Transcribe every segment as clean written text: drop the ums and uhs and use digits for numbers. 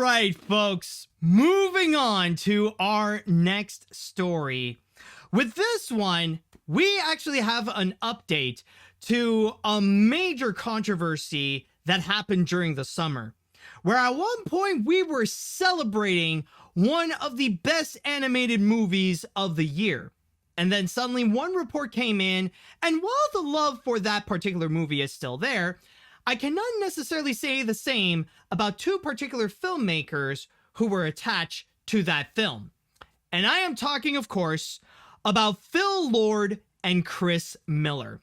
right, folks, moving on to our next story. With this one, we actually have an update to a major controversy that happened during the summer, where at one point we were celebrating one of the best animated movies of the year. And then suddenly one report came in, and while the love for that particular movie is still there, I cannot necessarily say the same about two particular filmmakers who were attached to that film. And I am talking, of course, about Phil Lord and Chris Miller.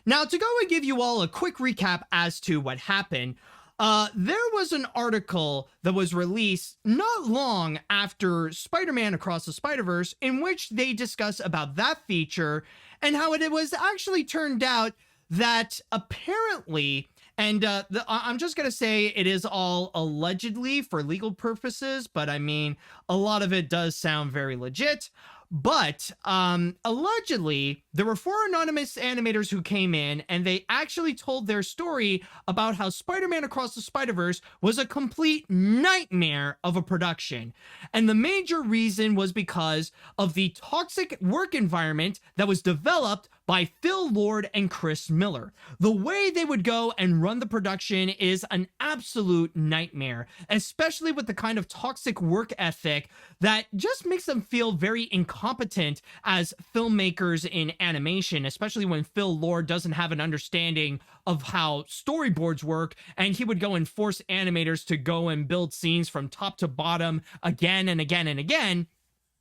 Now, to go and give you all a quick recap as to what happened, there was an article that was released not long after Spider-Man Across the Spider-Verse in which they discuss about that feature and how it was actually turned out that apparently, and I'm just going to say it is all allegedly for legal purposes, but I mean, a lot of it does sound very legit. But allegedly, there were 4 anonymous animators who came in and they actually told their story about how Spider-Man Across the Spider-Verse was a complete nightmare of a production. And the major reason was because of the toxic work environment that was developed by Phil Lord and Chris Miller. The way they would go and run the production is an absolute nightmare, especially with the kind of toxic work ethic that just makes them feel very incompetent as filmmakers in animation, especially when Phil Lord doesn't have an understanding of how storyboards work, and he would go and force animators to go and build scenes from top to bottom again and again and again.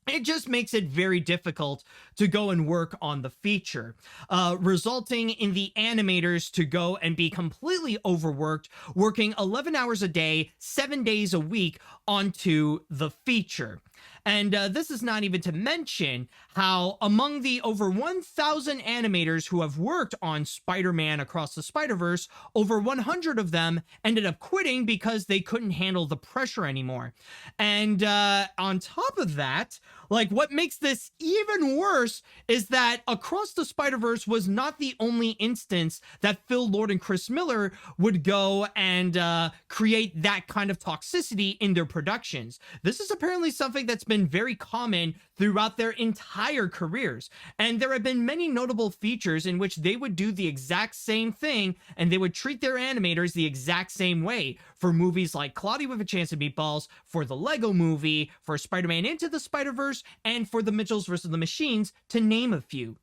It just makes it very difficult to go and work on the feature, resulting in the animators to go and be completely overworked, working 11 hours a day, 7 days a week onto the feature. And this is not even to mention how among the over 1,000 animators who have worked on Spider-Man Across the Spider-Verse, over 100 of them ended up quitting because they couldn't handle the pressure anymore. And on top of that, like, what makes this even worse is that Across the Spider-Verse was not the only instance that Phil Lord and Chris Miller would go and create that kind of toxicity in their productions. This is apparently something that's been very common throughout their entire careers. And there have been many notable features in which they would do the exact same thing and they would treat their animators the exact same way. For movies like Cloudy with a Chance of Meatballs, for the Lego Movie, for Spider-Man Into the Spider-Verse, and for the Mitchells vs. the Machines, to name a few.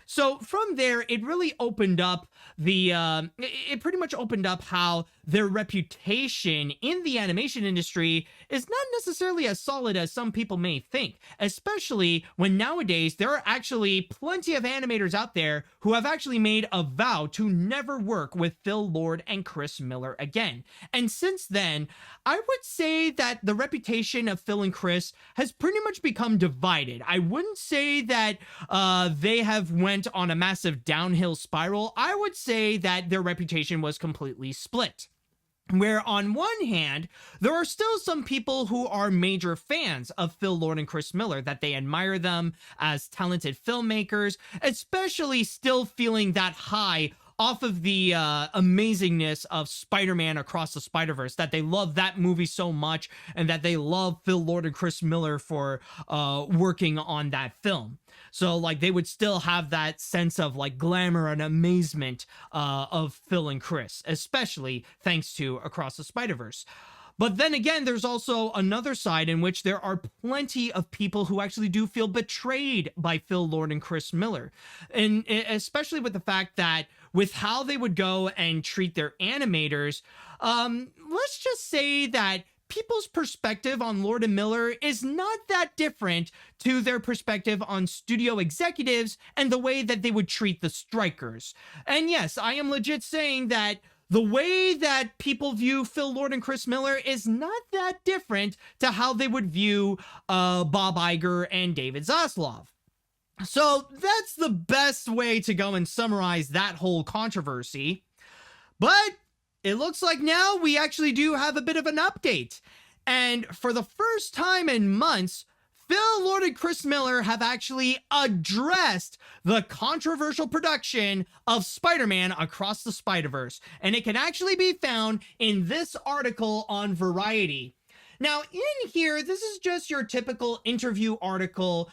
So from there, it really opened up it pretty much opened up how their reputation in the animation industry is not necessarily as solid as some people may think, especially when nowadays there are actually plenty of animators out there who have actually made a vow to never work with Phil Lord and Chris Miller again. And since then, I would say that the reputation of Phil and Chris has pretty much become divided. I wouldn't say that they have went on a massive downhill spiral. I would say that their reputation was completely split. Where on one hand, there are still some people who are major fans of Phil Lord and Chris Miller, that they admire them as talented filmmakers, especially still feeling that high off of the amazingness of Spider-Man Across the Spider-Verse, that they love that movie so much and that they love Phil Lord and Chris Miller for working on that film. So like they would still have that sense of like glamour and amazement of Phil and Chris, especially thanks to Across the Spider-Verse. But then again, there's also another side in which there are plenty of people who actually do feel betrayed by Phil Lord and Chris Miller. And especially with the fact that with how they would go and treat their animators, let's just say that people's perspective on Lord and Miller is not that different to their perspective on studio executives and the way that they would treat the strikers. And yes, I am legit saying that the way that people view Phil Lord and Chris Miller is not that different to how they would view Bob Iger and David Zaslav. So that's the best way to go and summarize that whole controversy. But it looks like now we actually do have a bit of an update. And for the first time in months, Phil Lord and Chris Miller have actually addressed the controversial production of Spider-Man Across the Spider-Verse. And it can actually be found in this article on Variety. Now, in here, this is just your typical interview article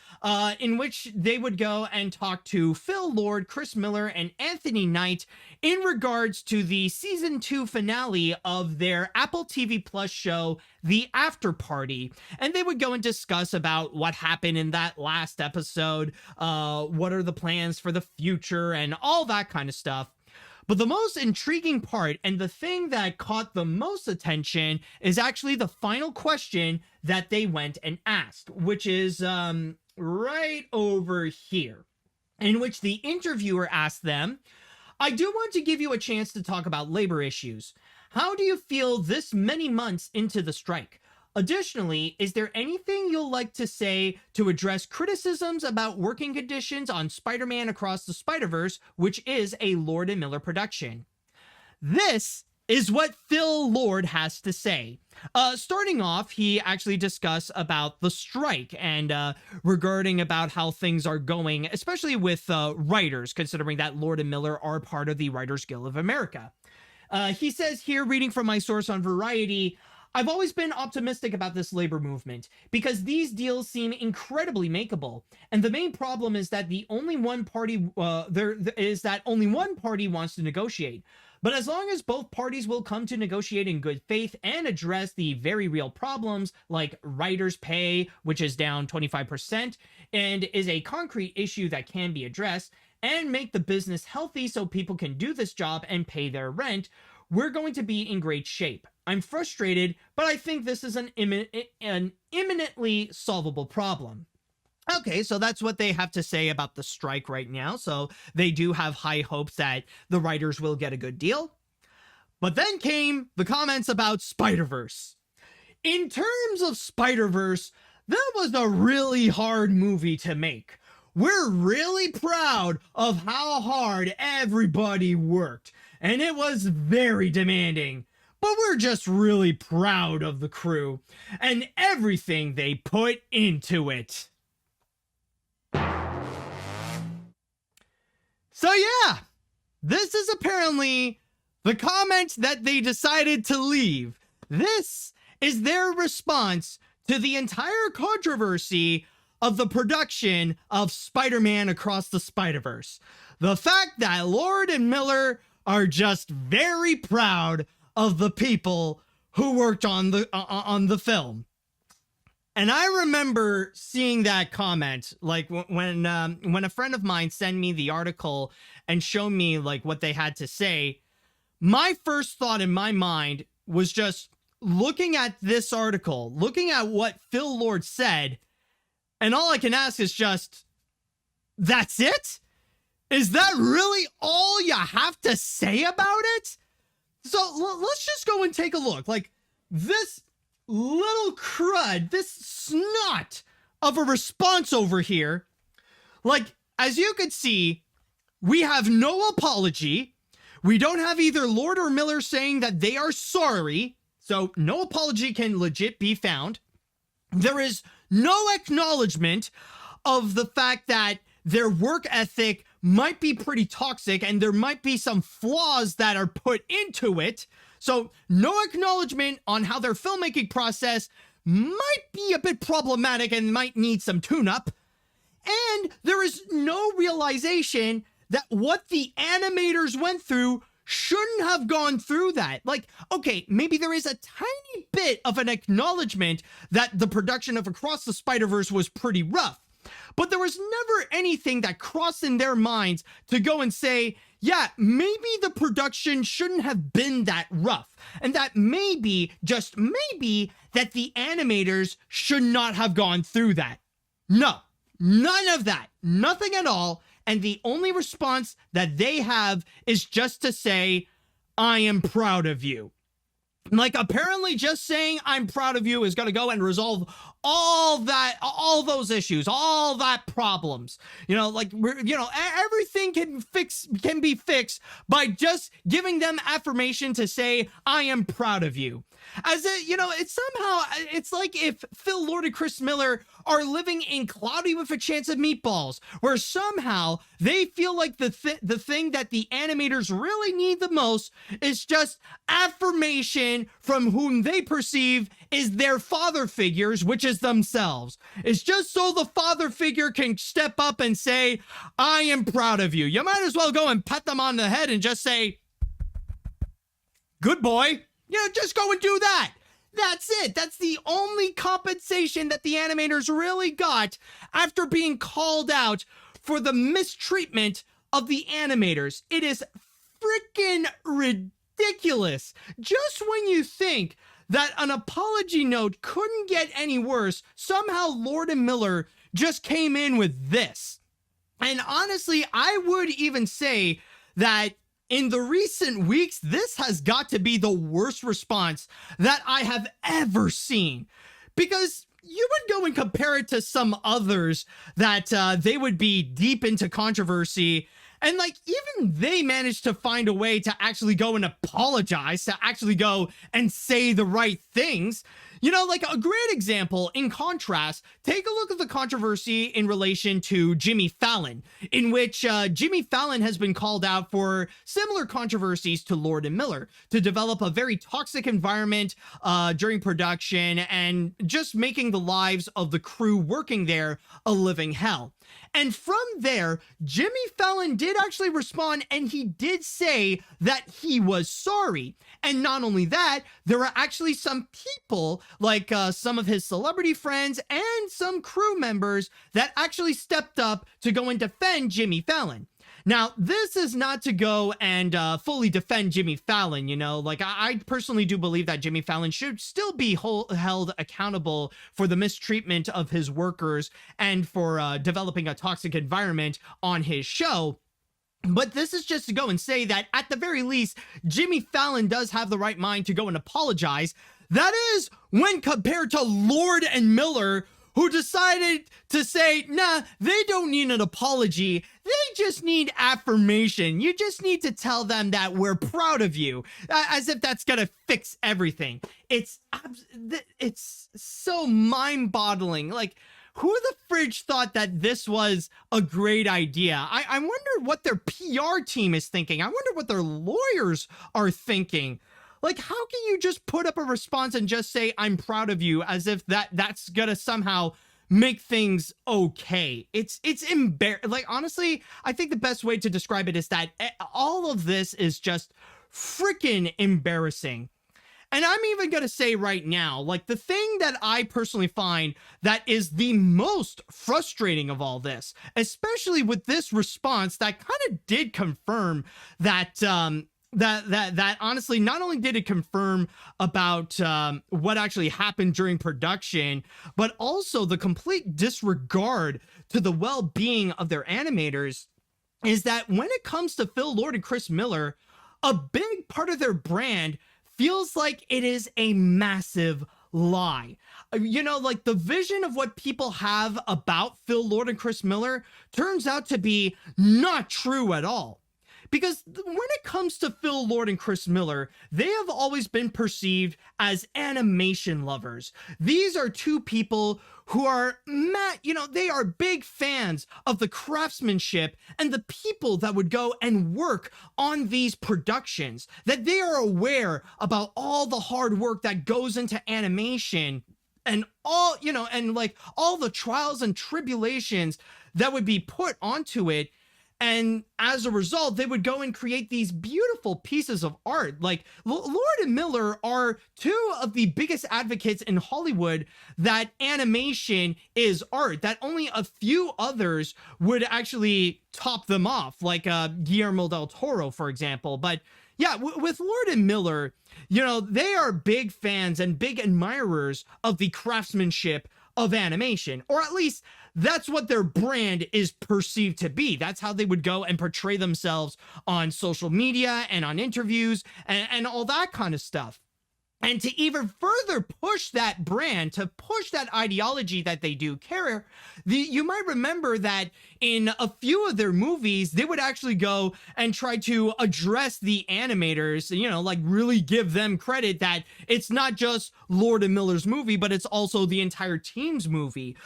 in which they would go and talk to Phil Lord, Chris Miller, and Anthony Knight in regards to the season 2 finale of their Apple TV Plus show, The After Party. And they would go and discuss about what happened in that last episode, what are the plans for the future, and all that kind of stuff. But the most intriguing part, and the thing that caught the most attention, is actually the final question that they went and asked, which is right over here, in which the interviewer asked them, "I do want to give you a chance to talk about labor issues. How do you feel this many months into the strike? Additionally, is there anything you'll like to say to address criticisms about working conditions on Spider-Man Across the Spider-Verse, which is a Lord and Miller production?" This is what Phil Lord has to say. Starting off, he actually discussed about the strike and regarding about how things are going, especially with writers, considering that Lord and Miller are part of the Writers Guild of America. He says here, reading from my source on Variety, "I've always been optimistic about this labor movement because these deals seem incredibly makeable, and the main problem is that only one party wants to negotiate. But as long as both parties will come to negotiate in good faith and address the very real problems like writers' pay, which is down 25% and is a concrete issue that can be addressed, and make the business healthy so people can do this job and pay their rent, we're going to be in great shape. I'm frustrated, but I think this is an imminently solvable problem." Okay, so that's what they have to say about the strike right now. So they do have high hopes that the writers will get a good deal. But then came the comments about Spider-Verse. In terms of Spider-Verse, that was a really hard movie to make. We're really proud of how hard everybody worked, and it was very demanding. But we're just really proud of the crew and everything they put into it. So yeah, this is apparently the comment that they decided to leave. This is their response to the entire controversy of the production of Spider-Man Across the Spider-Verse. The fact that Lord and Miller are just very proud of the people who worked on the film. And I remember seeing that comment, like when a friend of mine sent me the article and showed me like what they had to say. My first thought in my mind was just looking at this article, looking at what Phil Lord said, and all I can ask is just, that's it? Is that really all you have to say about it? So let's just go and take a look. Like, this little crud, this snot of a response over here. Like, as you could see, we have no apology. We don't have either Lord or Miller saying that they are sorry. So no apology can legit be found. There is no acknowledgement of the fact that their work ethic might be pretty toxic and there might be some flaws that are put into it. So no acknowledgement on how their filmmaking process might be a bit problematic and might need some tune-up. And there is no realization that what the animators went through shouldn't have gone through that. Like, okay, maybe there is a tiny bit of an acknowledgement that the production of Across the Spider-Verse was pretty rough. But there was never anything that crossed in their minds to go and say, yeah, maybe the production shouldn't have been that rough. And that maybe, just maybe, that the animators should not have gone through that. No, none of that. Nothing at all. And the only response that they have is just to say, I am proud of you. Like, apparently just saying I'm proud of you is going to go and resolve all those issues, all that problems. You know, like, everything can be fixed by just giving them affirmation to say, I am proud of you. As it, it's somehow, it's like if Phil Lord and Chris Miller are living in Cloudy with a Chance of Meatballs, where somehow they feel like the thing that the animators really need the most is just affirmation from whom they perceive is their father figures, which is themselves. It's just so the father figure can step up and say, I am proud of you. You might as well go and pat them on the head and just say, good boy. Just go and do that. That's it. That's the only compensation that the animators really got after being called out for the mistreatment of the animators. It is freaking ridiculous. Just when you think that an apology note couldn't get any worse, somehow Lord and Miller just came in with this. And honestly, I would even say that in the recent weeks, this has got to be the worst response that I have ever seen, because you would go and compare it to some others that they would be deep into controversy, and like even they managed to find a way to actually go and apologize, to actually go and say the right things. Like a great example in contrast, take a look at the controversy in relation to Jimmy Fallon, in which Jimmy Fallon has been called out for similar controversies to Lord and Miller, to develop a very toxic environment during production and just making the lives of the crew working there a living hell. And from there, Jimmy Fallon did actually respond, and he did say that he was sorry. And not only that, there were actually some people, like some of his celebrity friends and some crew members, that actually stepped up to go and defend Jimmy Fallon. Now, this is not to go and fully defend Jimmy Fallon, like I personally do believe that Jimmy Fallon should still be held accountable for the mistreatment of his workers and for developing a toxic environment on his show. But this is just to go and say that at the very least, Jimmy Fallon does have the right mind to go and apologize. That is when compared to Lord and Miller, who decided to say, nah, they don't need an apology. They just need affirmation. You just need to tell them that we're proud of you, as if that's gonna fix everything. It's so mind-boggling. Like, who the fridge thought that this was a great idea? I wonder what their PR team is thinking. I wonder what their lawyers are thinking. Like, how can you just put up a response and just say, I'm proud of you, as if that's gonna somehow make things okay? It's embarrassing. Like, honestly, I think the best way to describe it is that all of this is just freaking embarrassing. And I'm even gonna say right now, like, the thing that I personally find that is the most frustrating of all this, especially with this response that kind of did confirm that that honestly, not only did it confirm about what actually happened during production, but also the complete disregard to the well-being of their animators, is that when it comes to Phil Lord and Chris Miller, a big part of their brand feels like it is a massive lie. Like the vision of what people have about Phil Lord and Chris Miller turns out to be not true at all. Because when it comes to Phil Lord and Chris Miller, they have always been perceived as animation lovers. These are two people who are, they are big fans of the craftsmanship and the people that would go and work on these productions, that they are aware about all the hard work that goes into animation and all, and like all the trials and tribulations that would be put onto it. And as a result, they would go and create these beautiful pieces of art. Like Lord and Miller are two of the biggest advocates in Hollywood that animation is art, that only a few others would actually top them off, like Guillermo del Toro, for example. But yeah, with Lord and Miller, they are big fans and big admirers of the craftsmanship of animation, or at least that's what their brand is perceived to be. That's how they would go and portray themselves on social media and on interviews and all that kind of stuff. And to even further push that brand, to push that ideology that they do carry, you might remember that in a few of their movies, they would actually go and try to address the animators, like really give them credit that it's not just Lord and Miller's movie, but it's also the entire team's movie.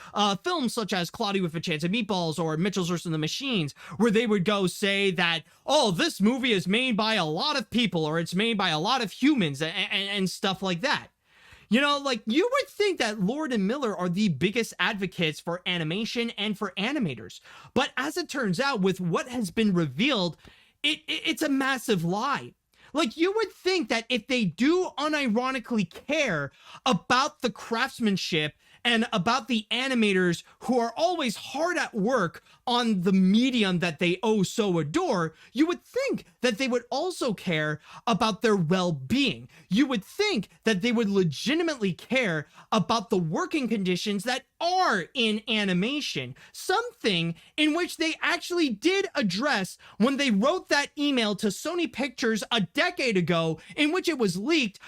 Films such as Cloudy with a Chance of Meatballs or Mitchell's vs. the Machines, where they would go say that, oh, this movie is made by a lot of people, or it's made by a lot of humans and stuff like that. Like you would think that Lord and Miller are the biggest advocates for animation and for animators. But as it turns out, with what has been revealed, it's a massive lie. Like you would think that if they do unironically care about the craftsmanship and about the animators who are always hard at work on the medium that they so adore, you would think that they would also care about their well-being. You would think that they would legitimately care about the working conditions that are in animation, something in which they actually did address when they wrote that email to Sony Pictures a decade ago, in which it was leaked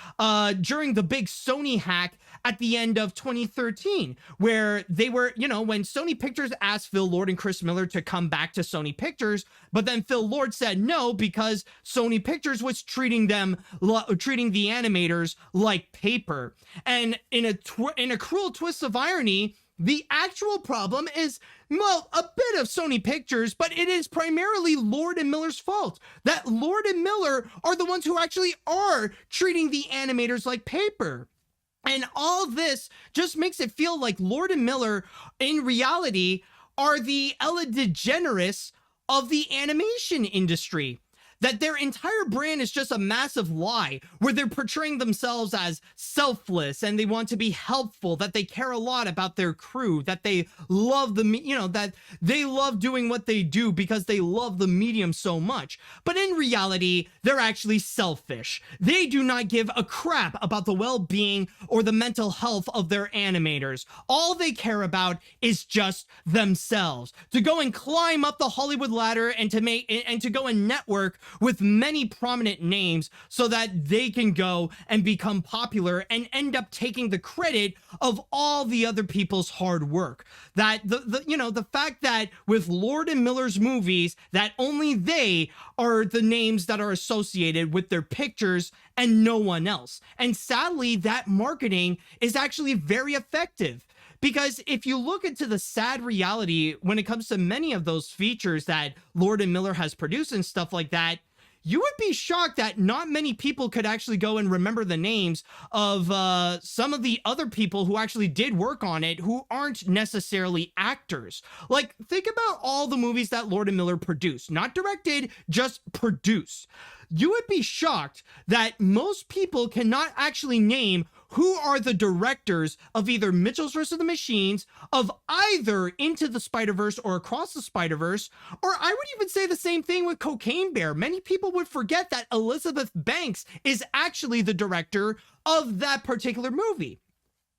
during the big Sony hack at the end of 2013, where they were, when Sony Pictures asked Phil Lord and Chris Miller to come back to Sony Pictures, but then Phil Lord said no because Sony Pictures was treating the animators like paper. And in a cruel twist of irony, the actual problem is, well, a bit of Sony Pictures, but it is primarily Lord and Miller's fault. That Lord and Miller are the ones who actually are treating the animators like paper. And all this just makes it feel like Lord and Miller, in reality, are the Ellen DeGeneres of the animation industry. That their entire brand is just a massive lie, where they're portraying themselves as selfless and they want to be helpful, that they care a lot about their crew, that they love that they love doing what they do because they love the medium so much. But in reality, they're actually selfish. They do not give a crap about the well-being or the mental health of their animators. All they care about is just themselves. To go and climb up the Hollywood ladder and to go and network with many prominent names so that they can go and become popular and end up taking the credit of all the other people's hard work. That the fact that with Lord and Miller's movies, that only they are the names that are associated with their pictures and no one else. And sadly, that marketing is actually very effective. Because if you look into the sad reality when it comes to many of those features that Lord and Miller has produced and stuff like that, you would be shocked that not many people could actually go and remember the names of some of the other people who actually did work on it who aren't necessarily actors. Like, think about all the movies that Lord and Miller produced, not directed, just produced. You would be shocked that most people cannot actually name who are the directors of either Mitchell's vs. the Machines, of either Into the Spider-Verse or Across the Spider-Verse, or I would even say the same thing with Cocaine Bear. Many people would forget that Elizabeth Banks is actually the director of that particular movie.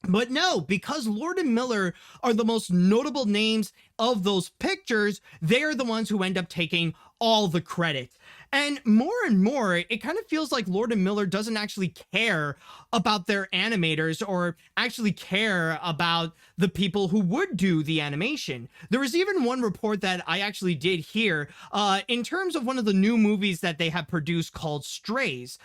But no, because Lord and Miller are the most notable names of those pictures, they are the ones who end up taking all the credit. And more, it kind of feels like Lord and Miller doesn't actually care about their animators or actually care about the people who would do the animation. There was even one report that I actually did hear in terms of one of the new movies that they have produced called Strays,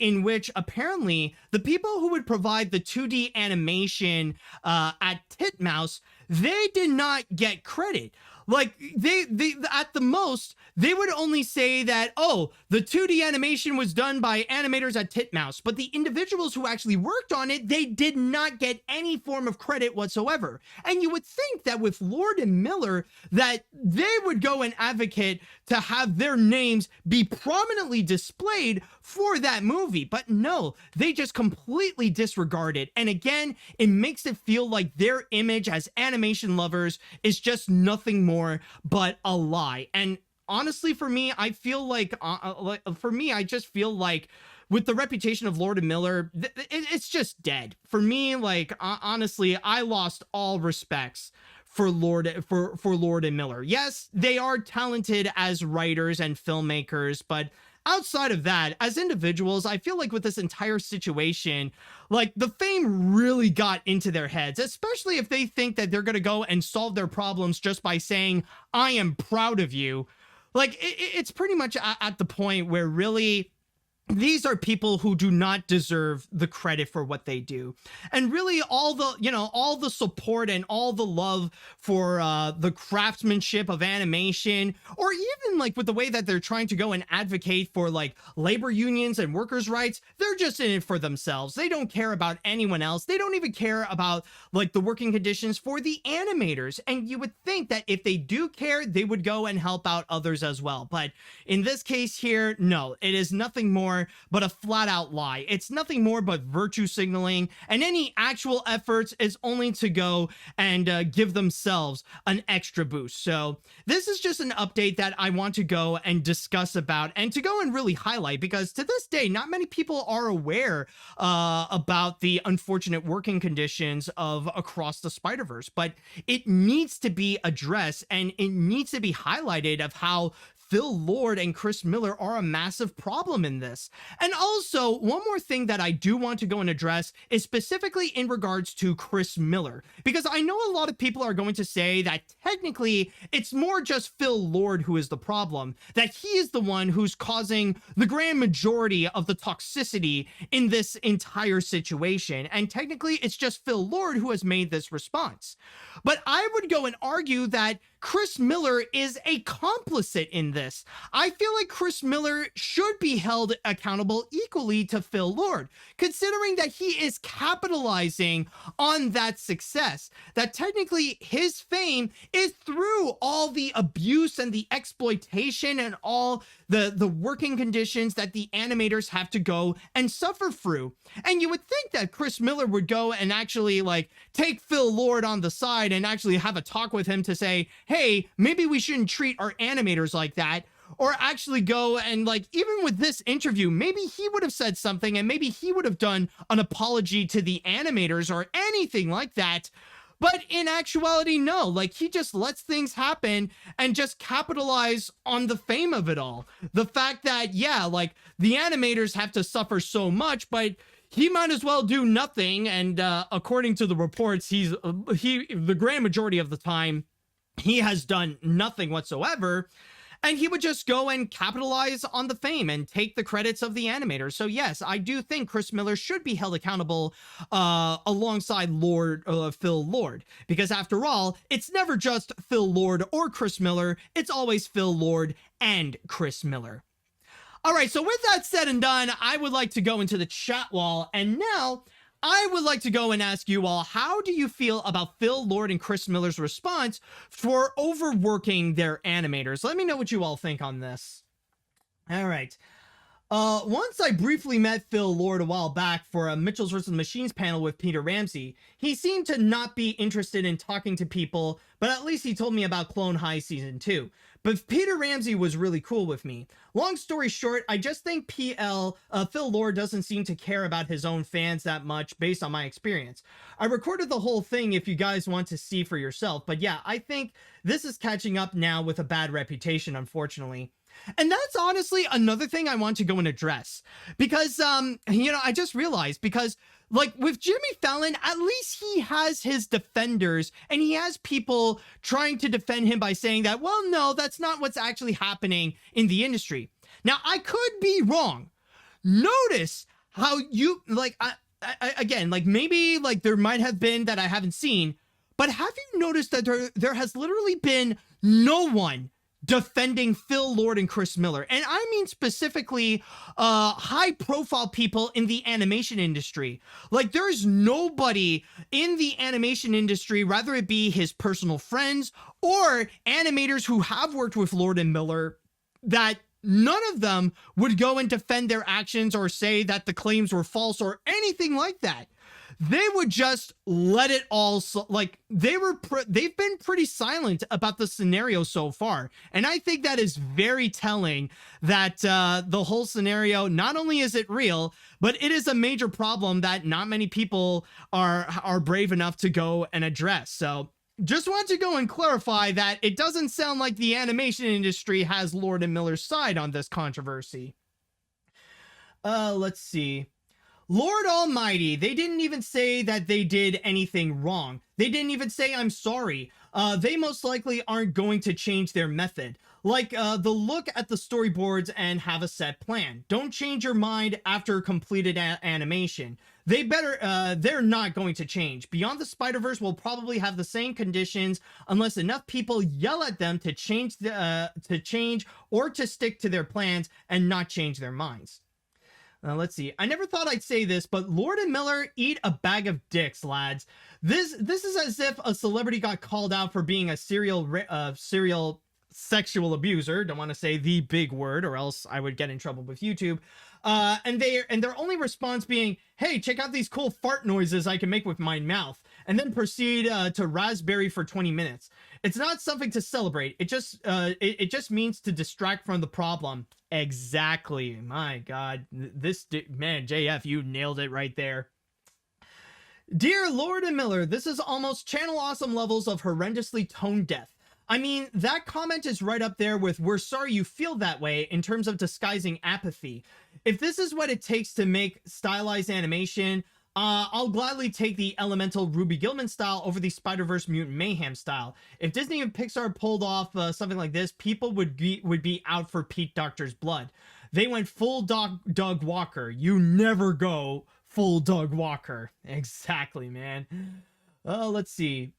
in which apparently the people who would provide the 2D animation at Titmouse, they did not get credit. Like, they at the most, they would only say that, oh, the 2D animation was done by animators at Titmouse, but the individuals who actually worked on it, they did not get any form of credit whatsoever. And you would think that with Lord and Miller, that they would go and advocate to have their names be prominently displayed for that movie. But no, they just completely disregard it. And again, it makes it feel like their image as animation lovers is just nothing more but a lie. And honestly, for me, I feel like, I just feel like with the reputation of Lord and Miller, it's just dead. For me, like, honestly, I lost all respects for Lord and Miller. Yes, they are talented as writers and filmmakers, but outside of that, as individuals, I feel like with this entire situation, like the fame really got into their heads, especially if they think that they're going to go and solve their problems just by saying, I am proud of you. Like it's pretty much at the point where really these are people who do not deserve the credit for what they do. And really all the, all the support and all the love for the craftsmanship of animation, or even like with the way that they're trying to go and advocate for like labor unions and workers' rights, they're just in it for themselves. They don't care about anyone else. They don't even care about like the working conditions for the animators. And you would think that if they do care, they would go and help out others as well. But in this case here, no, it is nothing more but a flat out lie. It's nothing more but virtue signaling, and any actual efforts is only to go and give themselves an extra boost. So this is just an update that I want to go and discuss about and to go and really highlight, because to this day, not many people are aware about the unfortunate working conditions of Across the Spider-Verse, but it needs to be addressed and it needs to be highlighted of how Phil Lord and Chris Miller are a massive problem in this. And also, one more thing that I do want to go and address is specifically in regards to Chris Miller, because I know a lot of people are going to say that technically it's more just Phil Lord who is the problem, that he is the one who's causing the grand majority of the toxicity in this entire situation. And technically it's just Phil Lord who has made this response. But I would go and argue that Chris Miller is a complicit in this. I feel like Chris Miller should be held accountable equally to Phil Lord, considering that he is capitalizing on that success, that technically his fame is through all the abuse and the exploitation and all the working conditions that the animators have to go and suffer through. And you would think that Chris Miller would go and actually like take Phil Lord on the side and actually have a talk with him to say, hey, maybe we shouldn't treat our animators like that. Or actually go and like, even with this interview, maybe he would have said something and maybe he would have done an apology to the animators or anything like that. But in actuality, no, like he just lets things happen and just capitalize on the fame of it all. The fact that, yeah, like the animators have to suffer so much, but he might as well do nothing. And according to the reports, the grand majority of the time, he has done nothing whatsoever. And he would just go and capitalize on the fame and take the credits of the animators. So yes, I do think Chris Miller should be held accountable alongside Phil Lord. Because after all, it's never just Phil Lord or Chris Miller. It's always Phil Lord and Chris Miller. All right, so with that said and done, I would like to go into the chat wall. And now I would like to go and ask you all, how do you feel about Phil Lord and Chris Miller's response for overworking their animators? Let me know what you all think on this. All right. Once I briefly met Phil Lord a while back for a Mitchells vs. Machines panel with Peter Ramsey. He seemed to not be interested in talking to people, but at least he told me about Clone High Season 2. But Peter Ramsey was really cool with me. Long story short, I just think Phil Lord doesn't seem to care about his own fans that much based on my experience. I recorded the whole thing if you guys want to see for yourself, but yeah, I think this is catching up now with a bad reputation, unfortunately. And that's honestly another thing I want to go and address, because, I just realized, because like with Jimmy Fallon, at least he has his defenders and he has people trying to defend him by saying that, well, no, that's not what's actually happening in the industry. Now, I could be wrong. Notice how you like, again, like maybe like there might have been that I haven't seen, but have you noticed that there has literally been no one defending Phil Lord and Chris Miller? And I mean specifically high profile people in the animation industry. Like there's nobody in the animation industry, rather it be his personal friends or animators who have worked with Lord and Miller, that none of them would go and defend their actions or say that the claims were false or anything like that. They would just let it all, like they've been pretty silent about the scenario so far. And I think that is very telling that the whole scenario, not only is it real, but it is a major problem that not many people are brave enough to go and address. So just want to go and clarify that it doesn't sound like the animation industry has Lord and Miller's side on this controversy. Let's see. Lord Almighty, they didn't even say that they did anything wrong. They didn't even say I'm sorry. They most likely aren't going to change their method. Like, the look at the storyboards and have a set plan. Don't change your mind after completed animation. They're not going to change. Beyond the Spider-Verse will probably have the same conditions unless enough people yell at them to change or to stick to their plans and not change their minds. Let's see. I never thought I'd say this, but Lord and Miller eat a bag of dicks, lads. This is as if a celebrity got called out for being a serial sexual abuser. Don't want to say the big word, or else I would get in trouble with YouTube. And their only response being, "Hey, check out these cool fart noises I can make with my mouth," and then proceed to raspberry for 20 minutes. It's not something to celebrate. It just means to distract from the problem. Exactly. My God, man, JF, you nailed it right there. Dear Lord and Miller, this is almost Channel Awesome levels of horrendously tone deaf. I mean, that comment is right up there with "we're sorry you feel that way" in terms of disguising apathy. If this is what it takes to make stylized animation, I'll gladly take the Elemental Ruby Gilman style over the Spider-Verse Mutant Mayhem style. If Disney and Pixar pulled off something like this, people would be out for Pete Doctor's blood. They went full Doug Walker. You never go full Doug Walker. Exactly, man. Let's see.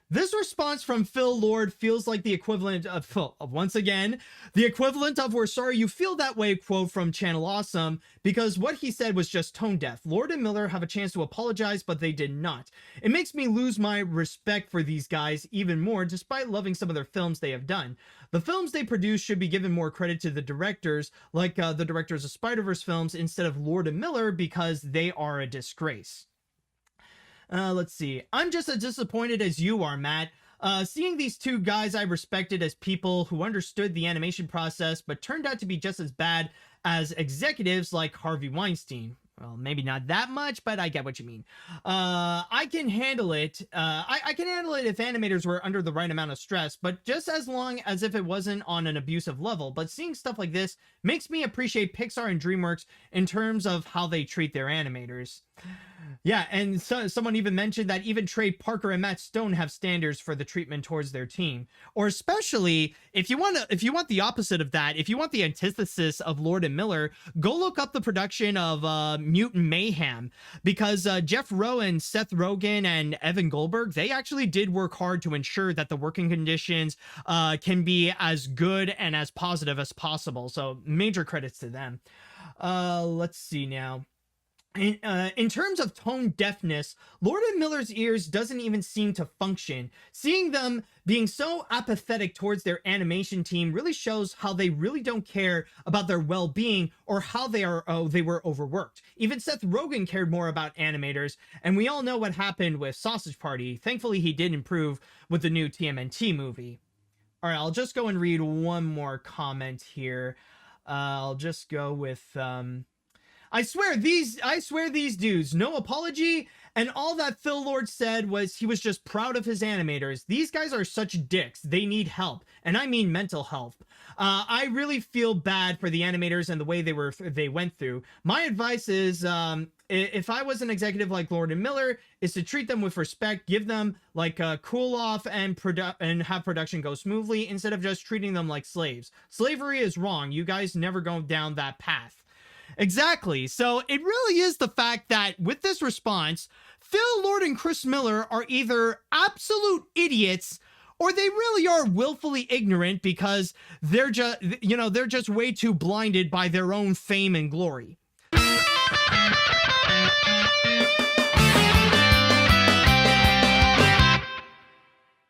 This response from Phil Lord feels like the equivalent of, once again, the equivalent of "we're sorry you feel that way" quote from Channel Awesome, because what he said was just tone deaf. Lord and Miller have a chance to apologize, but they did not. It makes me lose my respect for these guys even more, despite loving some of their films they have done. The films they produce should be given more credit to the directors, like the directors of Spider-Verse films, instead of Lord and Miller, because they are a disgrace. Let's see. I'm just as disappointed as you are, Matt. Seeing these two guys I respected as people who understood the animation process, but turned out to be just as bad as executives like Harvey Weinstein. Well, maybe not that much, but I get what you mean. I can handle it. I can handle it if animators were under the right amount of stress, but just as long as if it wasn't on an abusive level. But seeing stuff like this makes me appreciate Pixar and DreamWorks in terms of how they treat their animators. Yeah, and someone even mentioned that even Trey Parker and Matt Stone have standards for the treatment towards their team. Or especially if you want the opposite of that, if you want the antithesis of Lord and Miller, go look up the production of Mutant Mayhem, because Jeff Rowan, Seth Rogen, and Evan Goldberg, they actually did work hard to ensure that the working conditions can be as good and as positive as possible. So major credits to them. Let's see now. In terms of tone deafness, Lord and Miller's ears doesn't even seem to function. Seeing them being so apathetic towards their animation team really shows how they really don't care about their well-being or how they were overworked. Even Seth Rogen cared more about animators, and we all know what happened with Sausage Party. Thankfully, he did improve with the new TMNT movie. All right, I'll just go and read one more comment here. I'll just go with... I swear these dudes, no apology, and all that Phil Lord said was he was just proud of his animators. These guys are such dicks. They need help, and I mean mental health. I really feel bad for the animators and the way they went through. My advice is, if I was an executive like Lord and Miller, is to treat them with respect, give them like a cool off, and have production go smoothly instead of just treating them like slaves. Slavery is wrong. You guys never go down that path. Exactly. So it really is the fact that with this response, Phil Lord and Chris Miller are either absolute idiots or they really are willfully ignorant because they're just way too blinded by their own fame and glory.